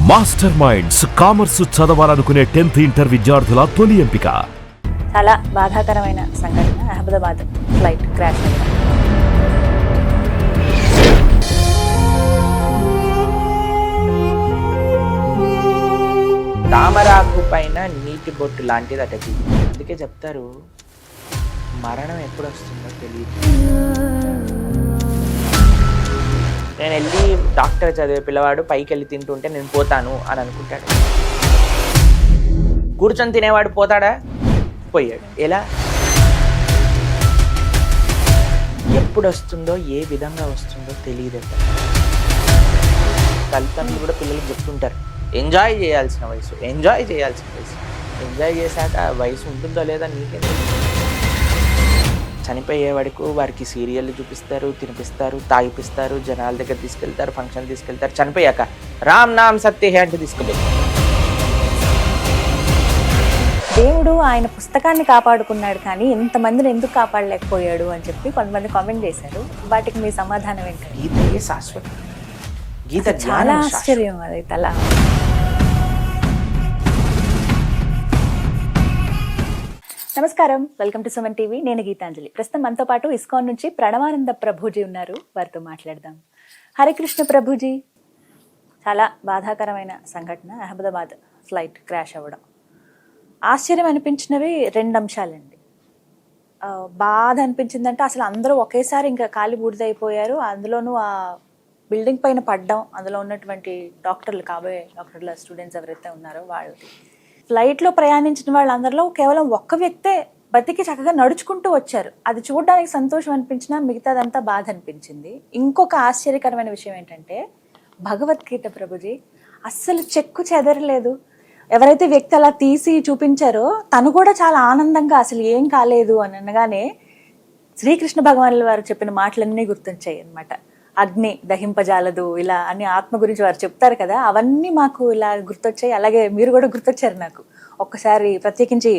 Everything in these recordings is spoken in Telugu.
మాస్టర్ మైండ్స్ కామర్స్ చదవాలనుకునే 10th ఇంటర్ విద్యార్థుల తొలి ఎంపిక. చాలా బాధాకరమైన సంఘటన, అహ్మదాబాద్ ఫ్లైట్ క్రాష్ అవ్వడం. తామరాకు పైన నీటి బొట్టు లాంటిది అట జీవితం. అందుకే చెప్తారు మరణం ఎప్పుడు వస్తుందో తెలియదు. నేను వెళ్ళి డాక్టర్ చదివే పిల్లవాడు పైకి వెళ్ళి తింటుంటే నేను పోతాను అని అనుకుంటాడు. కూర్చొని తినేవాడు పోతాడా? పోయాడు. ఎలా? ఎప్పుడు వస్తుందో ఏ విధంగా వస్తుందో తెలియదు. తల్లిదండ్రులు కూడా పిల్లలకు చెప్తుంటారు ఎంజాయ్ చేయాల్సిన వయసు, ఎంజాయ్ చేయాల్సిన వయసు. ఎంజాయ్ చేశాక వయసు ఉంటుందో లేదా నీకే తెలియదు. చనిపోయే వరకు వారికి సీరియళ్ళు చూపిస్తారు, తినిపిస్తారు, తాగిపిస్తారు, జనాల దగ్గర తీసుకెళ్తారు, ఫంక్షన్ తీసుకెళ్తారు. చనిపోయాక రామ్ నామ్ సత్య హే అంటే తీసుకెళ్తారు. దేవుడు ఆయన పుస్తకాన్ని కాపాడుకున్నాడు కానీ ఇంతమందిని ఎందుకు కాపాడలేకపోయాడు అని చెప్పి కొంతమంది కామెంట్ చేశారు. వాటికి మీ సమాధానం ఏంటంటే గీతే శాశ్వతం. గీత చాలా ఆశ్చర్యం. అదైతే అలా. నమస్కారం, వెల్కమ్ టు సుమన్ టీవీ. నేను గీతాంజలి. ప్రస్తుతం మనతో పాటు ఇస్కాన్ నుంచి ప్రణవానంద ప్రభుజీ ఉన్నారు. వారితో మాట్లాడదాం. హరికృష్ణ ప్రభుజీ, చాలా బాధాకరమైన సంఘటన, అహ్మదాబాద్ ఫ్లైట్ క్రాష్ అవ్వడం. ఆశ్చర్యం అనిపించినవి రెండు అంశాలండి. బాధ అనిపించిందంటే అసలు అందరూ ఒకేసారి ఇంకా కాలి బూడిదైపోయారు. అందులోనూ ఆ బిల్డింగ్ పైన పడ్డం, అందులో ఉన్నటువంటి డాక్టర్లు, కాబోయే డాక్టర్ల స్టూడెంట్స్ ఎవరైతే ఉన్నారో వాళ్ళకి. ఫ్లైట్లో ప్రయాణించిన వాళ్ళందరిలో కేవలం ఒక్క వ్యక్తే బతికి చక్కగా నడుచుకుంటూ వచ్చారు. అది చూడడానికి సంతోషం అనిపించినా మిగతాదంతా బాధ అనిపించింది. ఇంకొక ఆశ్చర్యకరమైన విషయం ఏంటంటే భగవద్గీత ప్రభుజీ అస్సలు చెక్కు చెదరలేదు. ఎవరైతే వ్యక్తి అలా తీసి చూపించారో తను కూడా చాలా ఆనందంగా అసలు ఏం కాలేదు అని అనగానే శ్రీకృష్ణ భగవానుల వారు చెప్పిన మాటలన్నీ గుర్తొచ్చాయి అన్నమాట. అగ్ని దహింపజాలదు ఇలా అని ఆత్మ గురించి వారు చెప్తారు కదా, అవన్నీ మాకు ఇలా గుర్తొచ్చాయి. అలాగే మీరు కూడా గుర్తొచ్చారు నాకు. ఒక్కసారి ప్రత్యేకించి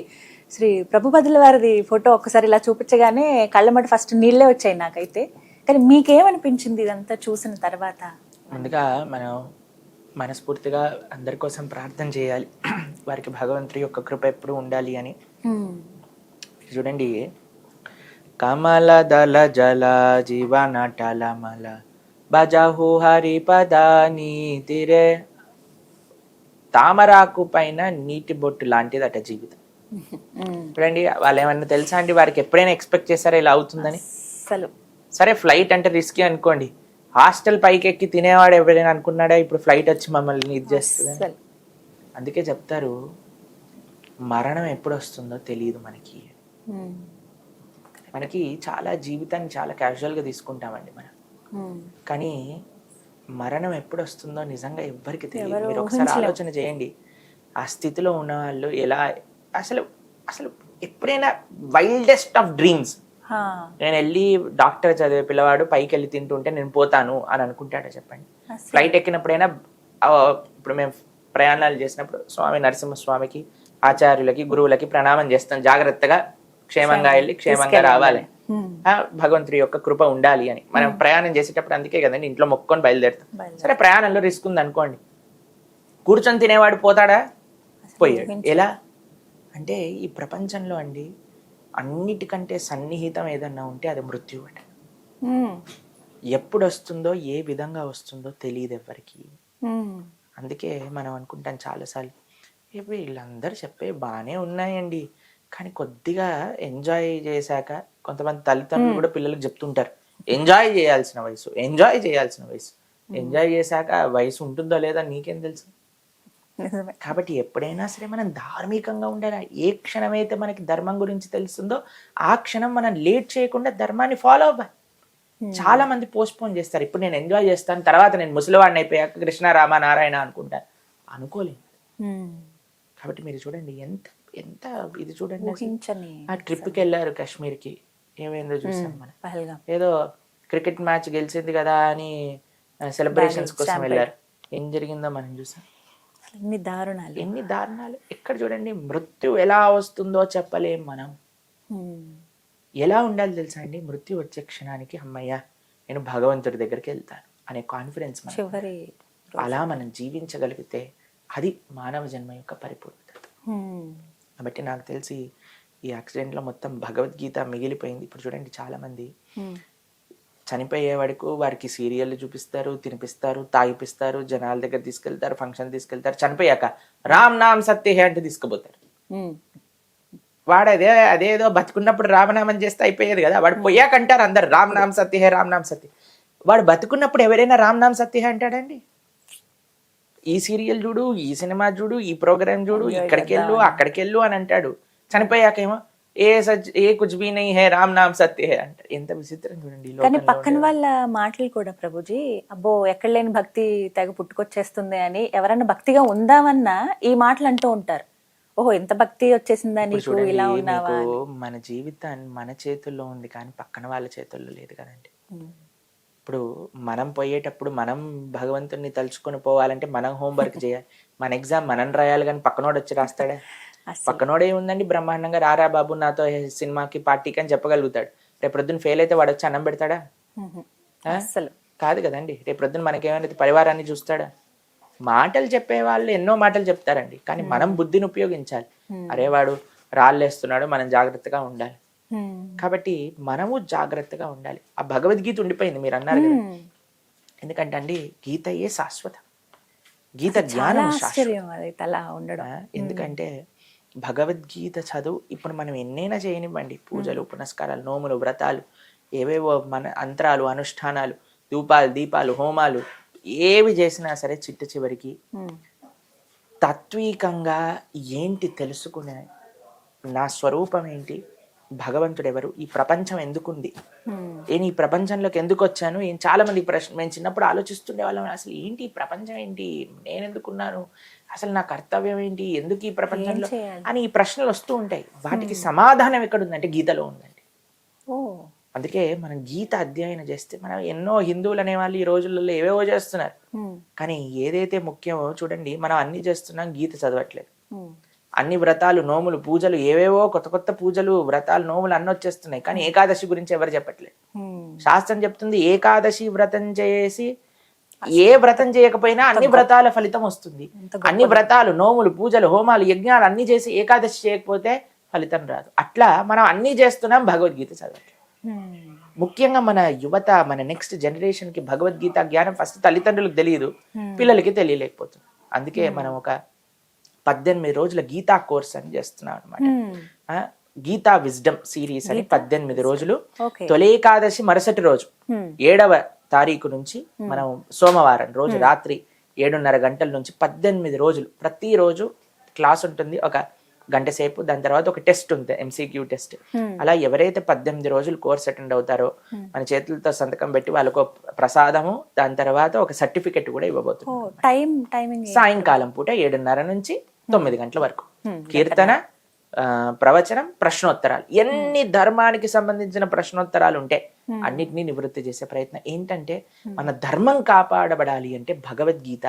శ్రీ ప్రభుపదుల వారిది ఫోటో ఒక్కసారి ఇలా చూపించగానే కళ్ళమట ఫస్ట్ నీళ్ళే వచ్చాయి నాకైతే. కానీ మీకేమనిపించింది ఇదంతా చూసిన తర్వాత? ముందుగా మనం మనస్ఫూర్తిగా అందరి కోసం ప్రార్థన చేయాలి, వారికి భగవంతుడి యొక్క కృప ఎప్పుడు ఉండాలి అని. చూడండి, కమల దళ జల జీవనటల మల బజహు హరి పదాని తిరే. తామరాకు పైన నీటి బొట్టు లాంటిది అట జీవితం. చూడండి, వాళ్ళు ఏమన్నా తెలుసా అండి? వారికి ఎప్పుడైనా ఎక్స్పెక్ట్ చేశారా ఇలా అవుతుందని? సరే, ఫ్లైట్ అంటే రిస్కీ అనుకోండి. హాస్టల్ పైకి ఎక్కి తినేవాడు ఎవరైనా అనుకున్నాడా ఇప్పుడు ఫ్లైట్ వచ్చి మమ్మల్ని ఇది చేస్తుంది? అందుకే చెప్తారు మరణం ఎప్పుడు వస్తుందో తెలియదు మనకి. మనకి చాలా జీవితాన్ని చాలా క్యాజువల్గా తీసుకుంటామండి మనం. కానీ మరణం ఎప్పుడు వస్తుందో నిజంగా ఎవ్వరికి తెలియదు. మీరు ఒకసారి ఆలోచన చేయండి, ఆ స్థితిలో ఉన్న వాళ్ళు ఎలా అసలు అసలు ఎప్పుడైనా వైల్డెస్ట్ ఆఫ్ డ్రీమ్స్. నేను వెళ్ళి డాక్టర్ చదివే పిల్లవాడు పైకి వెళ్ళి తింటుంటే నేను పోతాను అని అనుకుంటాడా చెప్పండి? ఫ్లైట్ ఎక్కినప్పుడైనా, ఇప్పుడు మేము ప్రయాణాలు చేసినప్పుడు స్వామి నరసింహస్వామికి, ఆచార్యులకి, గురువులకి ప్రణామం చేస్తాం, జాగ్రత్తగా క్షేమంగా వెళ్ళి క్షేమంగా రావాలి, భగవంతుడి యొక్క కృప ఉండాలి అని. మనం ప్రయాణం చేసేటప్పుడు అందుకే కదండి ఇంట్లో మొక్కుకొని బయలుదేరుతాం. సరే, ప్రయాణంలో రిస్క్ ఉంది అనుకోండి, కూర్చొని తినేవాడు పోతాడా? పోయాడు. ఎలా అంటే ఈ ప్రపంచంలో అండి అన్నిటికంటే సన్నిహితం ఏదన్నా ఉంటే అది మృత్యు అట. ఎప్పుడు వస్తుందో ఏ విధంగా వస్తుందో తెలియదు ఎవ్వరికి. అందుకే మనం అనుకుంటాం చాలాసార్లు వీళ్ళందరూ చెప్పే బాగానే ఉన్నాయండి, కానీ కొద్దిగా ఎంజాయ్ చేశాక, కొంతమంది తల్లిదండ్రులు కూడా పిల్లలకు చెప్తుంటారు ఎంజాయ్ చేయాల్సిన వయసు, ఎంజాయ్ చేయాల్సిన వయసు. ఎంజాయ్ చేశాక వయసు ఉంటుందో లేదా నీకేం తెలుసు? కాబట్టి ఎప్పుడైనా సరే మనం ధార్మికంగా ఉండాలి. ఏ క్షణమైతే మనకి ధర్మం గురించి తెలుస్తుందో ఆ క్షణం మనం లేట్ చేయకుండా ధర్మాన్ని ఫాలో అవ్వాలి. చాలా మంది పోస్ట్పోన్ చేస్తారు. ఇప్పుడు నేను ఎంజాయ్ చేస్తాను, తర్వాత నేను ముసలివాడిని అయిపోయాక కృష్ణ రామ నారాయణ అనుకుంటాను. అనుకోలేదు. కాబట్టి మీరు చూడండి ఎంత ఎంత ఇది చూడండి. ఆ ట్రిప్కి వెళ్ళారు కాశ్మీర్కి, ఏమైందో చూసాం మనం. ఏదో క్రికెట్ మ్యాచ్ గెలిచింది కదా అని సెలబ్రేషన్స్ కోసం వెళ్ళారు. ఏం జరిగిందో మనం చూసాం. ఎన్ని దారుణాలు. ఎక్కడ చూడండి, మృత్యు ఎలా వస్తుందో చెప్పలేం మనం. ఎలా ఉండాలి తెలుసా అండి? మృత్యు వచ్చే క్షణానికి అమ్మయ్య నేను భగవంతుడి దగ్గరికి వెళ్తాను అనే కాన్ఫిడెన్స్. అలా మనం జీవించగలిగితే అది మానవ జన్మ యొక్క పరిపూర్ణత. కాబట్టి నాకు తెలిసి ఈ యాక్సిడెంట్లో మొత్తం భగవద్గీత మిగిలిపోయింది. ఇప్పుడు చూడండి చాలా మంది చనిపోయే వరకు వారికి సీరియల్ చూపిస్తారు, తినిపిస్తారు, తాగిపిస్తారు, జనాల దగ్గర తీసుకెళ్తారు, ఫంక్షన్ తీసుకెళ్తారు. చనిపోయాక రామ్ నామ్ సత్య హే అంటే తీసుకుపోతారు. వాడు అదేదో బతుకున్నప్పుడు రామనామం చేస్తే అయిపోయేది కదా. వాడు పోయాకంటారు అందరు రామ్ నామ్ సత్య హే, రామ్ నామ్ సత్య. వాడు బతుకున్నప్పుడు ఎవరైనా రామ్ నామ్ సత్య హే అంటాడండి? ఈ సీరియల్ చూడు, ఈ సినిమా చూడు, ఈ ప్రోగ్రామ్ చూడు, ఇక్కడికి వెళ్ళు, అక్కడికి వెళ్ళు అని అంటాడు. చనిపోయాకేమో ఏ కుచ్ భీ నహీ హై, రామ్ నామ్ సత్య హై అంట. ఎంత విచిత్రం చూడండి. కానీ పక్కన వాళ్ళ మాటలు కూడా ప్రభుజీ, అబ్బో ఎక్కడ లేని భక్తి తెగ పుట్టుకొచ్చేస్తుంది అని ఎవరన్నా భక్తిగా ఉందామన్నా ఈ మాటలు అంటూ ఉంటారు. ఓహో ఎంత భక్తి వచ్చేసిందా నీకు, ఇలా ఉన్నావా? మన జీవితాన్ని మన చేతుల్లో ఉంది కానీ పక్కన వాళ్ళ చేతుల్లో లేదు కదండి. ఇప్పుడు మనం పోయేటప్పుడు మనం భగవంతుడిని తలుచుకొని పోవాలంటే మనం హోంవర్క్ చేయాలి, మన ఎగ్జామ్ మనం రాయాలి. కానీ పక్కనోడు వచ్చి రాస్తాడా? పక్కనోడే ఉందండి బ్రహ్మాండంగా, రారా బాబు నాతో సినిమాకి పార్టీకి అని చెప్పగలుగుతాడు. రేపు ప్రొద్దున ఫెయిల్ అయితే వాడు వచ్చి అన్నం పెడతాడా? అసలు కాదు కదండి. రేపు ప్రొద్దున మనకేమైనా పరివారాన్ని చూస్తాడా? మాటలు చెప్పే వాళ్ళు ఎన్నో మాటలు చెప్తారండి, కానీ మనం బుద్ధిని ఉపయోగించాలి. అరే వాడు రాళ్ళేస్తున్నాడు, మనం జాగ్రత్తగా ఉండాలి. కాబట్టి మనము జాగ్రత్తగా ఉండాలి. ఆ భగవద్గీత ఉండిపోయింది మీరు అన్నారు కదా. ఎందుకంటే అండి గీతయే శాశ్వతం, గీత జ్ఞానం శాశ్వతం. ఎందుకంటే భగవద్గీత చదువు ఇప్పుడు మనం ఎన్నైనా చేయనివ్వండి, పూజలు, పునస్కారాలు, నోములు, వ్రతాలు, ఏవేవో మన అంతరాలు, అనుష్ఠానాలు, ధూపాలు, దీపాలు, హోమాలు ఏవి చేసినా సరే చిట్ట చివరికి తాత్వికంగా ఏంటి తెలుసుకునే, నా స్వరూపం ఏంటి, భగవంతుడు ఎవరు, ఈ ప్రపంచం ఎందుకుంది, నేను ఈ ప్రపంచంలోకి ఎందుకు వచ్చాను, చాలా మంది ప్రశ్న మేము చిన్నప్పుడు ఆలోచిస్తుండే వాళ్ళం. అసలు ఏంటి ఈ ప్రపంచం ఏంటి, నేను ఎందుకున్నాను, అసలు నా కర్తవ్యం ఏంటి, ఎందుకు ఈ ప్రపంచంలో అని ఈ ప్రశ్నలు వస్తూ ఉంటాయి. వాటికి సమాధానం ఎక్కడుందంటే గీతలో ఉందండి. అందుకే మనం గీత అధ్యయనం చేస్తే, మనం ఎన్నో హిందువులు అనేవాళ్ళు ఈ రోజులలో ఏవేవో చేస్తున్నారు, కానీ ఏదైతే ముఖ్యమో చూడండి, మనం అన్ని చేస్తున్నాం, గీత చదవట్లేదు. అన్ని వ్రతాలు, నోములు, పూజలు, ఏవేవో కొత్త కొత్త పూజలు, వ్రతాలు, నోములు అన్ని వచ్చేస్తున్నాయి, కానీ ఏకాదశి గురించి ఎవరు చెప్పట్లేదు. శాస్త్రం చెప్తుంది ఏకాదశి వ్రతం చేసి ఏ వ్రతం చేయకపోయినా అన్ని వ్రతాల ఫలితం వస్తుంది. అన్ని వ్రతాలు, నోములు, పూజలు, హోమాలు, యజ్ఞాలు అన్ని చేసి ఏకాదశి చేయకపోతే ఫలితం రాదు. అట్లా మనం అన్ని చేస్తున్నాం, భగవద్గీత చదవట్లేదు. ముఖ్యంగా మన యువత, మన నెక్స్ట్ జనరేషన్ కి భగవద్గీత జ్ఞానం ఫస్ట్ తల్లిదండ్రులకు తెలియదు, పిల్లలకి తెలియలేకపోతుంది. అందుకే మనం ఒక 18 రోజుల గీతా కోర్స్ అని చేస్తున్నాం అనమాట. గీతా విజ్డమ్ సిరీస్ అని 18 రోజులు. తొలి ఏకాదశి మరుసటి రోజు 7వ తారీఖు నుంచి మనం సోమవారం రోజు రాత్రి 7:30 గంటల నుంచి 18 రోజులు ప్రతిరోజు క్లాస్ ఉంటుంది, ఒక గంట సేపు. దాని తర్వాత ఒక టెస్ట్ ఉంది, MCQ టెస్ట్. అలా ఎవరైతే 18 రోజులు కోర్స్ అటెండ్ అవుతారో మన చేతులతో సంతకం పెట్టి వాళ్ళకు ప్రసాదము, దాని తర్వాత ఒక సర్టిఫికెట్ కూడా ఇవ్వబోతుంది. సాయంకాలం పూట 7:30 నుంచి 9 గంటల వరకు కీర్తన, ప్రవచనం, ప్రశ్నోత్తరాలు, ఎన్ని ధర్మానికి సంబంధించిన ప్రశ్నోత్తరాలు ఉంటే అన్నిటినీ నివృత్తి చేసే ప్రయత్నం. ఏంటంటే మన ధర్మం కాపాడబడాలి అంటే భగవద్గీత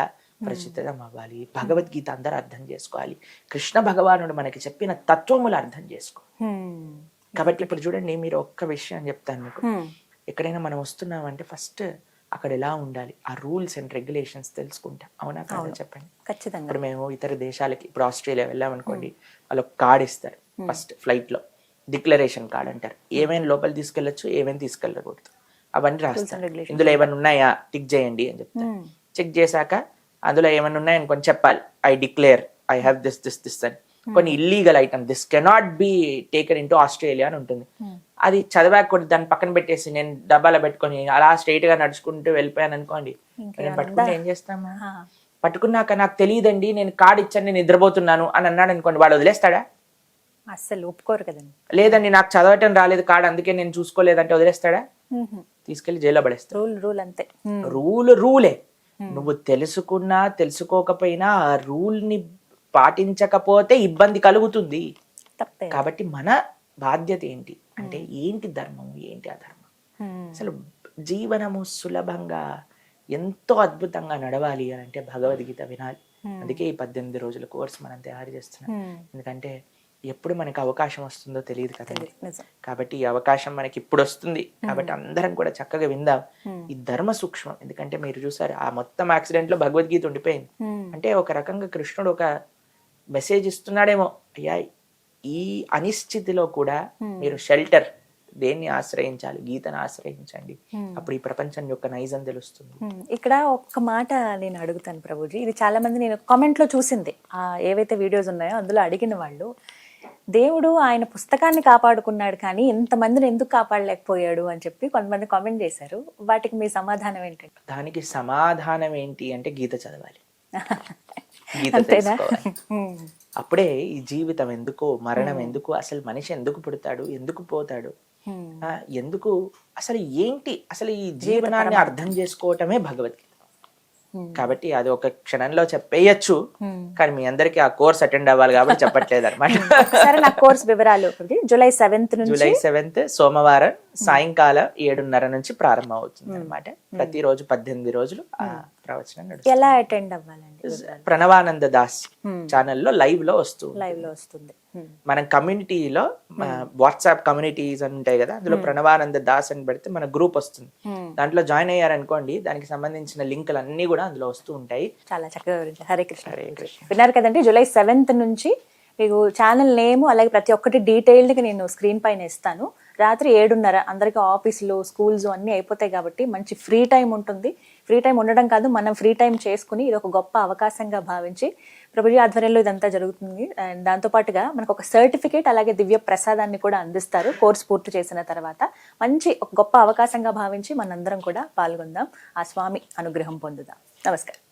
ప్రసిద్ధం అవ్వాలి, భగవద్గీత అందరూ అర్థం చేసుకోవాలి, కృష్ణ భగవానుడు మనకి చెప్పిన తత్వములు అర్థం చేసుకో. కాబట్టి ఇప్పుడు చూడండి, మీరు ఒక్క విషయం చెప్తాను మీకు. ఎక్కడైనా మనం వస్తున్నామంటే ఫస్ట్ అక్కడ ఎలా ఉండాలి, ఆ రూల్స్ అండ్ రెగ్యులేషన్స్ తెలుసుకుంటాం. అవునా కాదా చెప్పండి. ఖచ్చితంగా. ఇప్పుడు మేము ఇతర దేశాలకి, ఇప్పుడు ఆస్ట్రేలియా వెళ్ళామనుకోండి, వాళ్ళు కార్డ్ ఇస్తారు ఫస్ట్ ఫ్లైట్ లో, డిక్లరేషన్ కార్డ్ అంటారు. ఏమైనా లోపల తీసుకెళ్లొచ్చు, ఏమైనా తీసుకెళ్ళకూడదు, అవన్నీ రాస్తారు. ఇందులో ఏమైనా ఉన్నాయా టిక్ చేయండి అని చెప్తారు. చెక్ చేశాక అందులో ఏమైనా ఉన్నాయని కొంచెం చెప్పాలి, I declare I have this this this అని. కొన్ని illegal item, this cannot be taken in to Australia అని ఉంటుంది. అది చదివాక కూడా దాన్ని పక్కన పెట్టేసి నేను డబ్బాలో పెట్టుకొని అలా స్ట్రైట్ గా నడుచుకుంటూ వెళ్ళిపోయాను అనుకోండి, నేను పట్టుకుంటే ఏం చేస్తాము? పట్టుకున్నాక నాకు తెలియదండి, నేను కార్డు ఇచ్చాను, నేను నిద్రపోతున్నాను అని అన్నాడు అనుకోండి, వాడు వదిలేస్తాడా? అసలు ఒప్పుకోరు కదండి. లేదండి నాకు చదవటం రాలేదు కార్డు, అందుకే నేను చూసుకోలేదంటే వదిలేస్తాడా? తీసుకెళ్లి జైల్లో పడేస్తాడు. రూల్ అంతే. రూలే. నువ్వు తెలుసుకున్నా తెలుసుకోకపోయినా ఆ రూల్ ని పాటించకపోతే ఇబ్బంది కలుగుతుంది. కాబట్టి మన బాధ్యత ఏంటి అంటే, ఏంటి ధర్మం, ఏంటి అధర్మం, అసలు జీవనము సులభంగా ఎంతో అద్భుతంగా నడవాలి అని అంటే భగవద్గీత వినాలి. అందుకే ఈ 18 రోజుల కోర్స్ మనం తయారు చేస్తున్నాం. ఎందుకంటే ఎప్పుడు మనకి అవకాశం వస్తుందో తెలియదు కదండి. నిజం. కాబట్టి ఈ అవకాశం మనకి ఇప్పుడు వస్తుంది కాబట్టి అందరం కూడా చక్కగా విందాం. ఈ ధర్మ సూక్ష్మం, ఎందుకంటే మీరు చూసారు ఆ మొత్తం యాక్సిడెంట్ లో భగవద్గీత ఉండిపోయింది. అంటే ఒక రకంగా కృష్ణుడు ఒక మెసేజ్ ఇస్తున్నాడేమో, అయ్యా ఈ అనిశ్చితిలో కూడా మీరు షెల్టర్ దేన్ని ఆశ్రయించాలి, గీతను ఆశ్రయించండి, అప్పుడు ఈ ప్రపంచం యొక్క నైజం తెలుస్తుంది. ఇక్కడ ఒక్క మాట నేను అడుగుతాను ప్రభుజీ, ఇది చాలా మంది నేను కామెంట్ లో చూసింది, ఏవైతే వీడియోస్ ఉన్నాయో అందులో అడిగిన వాళ్ళు, దేవుడు ఆయన పుస్తకాన్ని కాపాడుకున్నాడు కానీ ఇంతమందిని ఎందుకు కాపాడలేకపోయాడు అని చెప్పి కొంతమంది కామెంట్ చేశారు. వాటికి మీ సమాధానం ఏంటంటే? దానికి సమాధానం ఏంటి అంటే గీత చదవాలి, గీత తెలుసుకోవాలి. అప్పుడే ఈ జీవితం ఎందుకో, మరణం ఎందుకు, అసలు మనిషి ఎందుకు పుడతాడు, ఎందుకు పోతాడు, ఎందుకు, అసలు ఏంటి, అసలు ఈ జీవనాన్ని అర్థం చేసుకోవటమే భగవద్గీత. కాబట్టి అది ఒక క్షణంలో చెప్పేయచ్చు, కానీ మీ అందరికి ఆ కోర్స్ అటెండ్ అవ్వాలి కాబట్టి చెప్పట్లేదు అనమాట. సరే, నా కోర్స్ వివరాలు జూలై 7th సోమవారం సాయంకాలం 7:30 నుంచి ప్రారంభం అవుతుంది అనమాట. ప్రతిరోజు 18 రోజులు ఆ ప్రవచనం నడుస్తుంది. ఎలా అటెండ్ అవ్వాలండి? ప్రణవానంద దాస్ ఛానల్లో లైవ్ లో వస్తుంది. మన కమ్యూనిటీలో వాట్సాప్ కమ్యూనిటీస్ అని ఉంటాయి కదా, అందులో ప్రణవానంద దాస్ అని పెడితే మన గ్రూప్ వస్తుంది. దాంట్లో జాయిన్ అయ్యారనుకోండి, దానికి సంబంధించిన లింకులు అన్ని కూడా అందులో వస్తూ ఉంటాయి. చాలా చక్కగా వివరించారు. హరే కృష్ణ. విన్నారు కదండి, జూలై 7th నుంచి మీకు ఛానల్ నేమ్ అలాగే ప్రతి ఒక్కటి డీటెయిల్డ్గా నేను స్క్రీన్ పైన ఇస్తాను. రాత్రి 7:30 అందరికీ ఆఫీసులు, స్కూల్స్ అన్నీ అయిపోతాయి కాబట్టి మంచి ఫ్రీ టైం ఉంటుంది. ఫ్రీ టైం ఉండడం కాదు, మనం ఫ్రీ టైం చేసుకుని ఇది ఒక గొప్ప అవకాశంగా భావించి ప్రభుజీ ఆధ్వర్యంలో ఇదంతా జరుగుతుంది. అండ్ దాంతోపాటుగా మనకు ఒక సర్టిఫికేట్ అలాగే దివ్య ప్రసాదాన్ని కూడా అందిస్తారు కోర్స్ పూర్తి చేసిన తర్వాత. మంచి ఒక గొప్ప అవకాశంగా భావించి మనందరం కూడా పాల్గొందాం, ఆ స్వామి అనుగ్రహం పొందుదాం. నమస్కారం.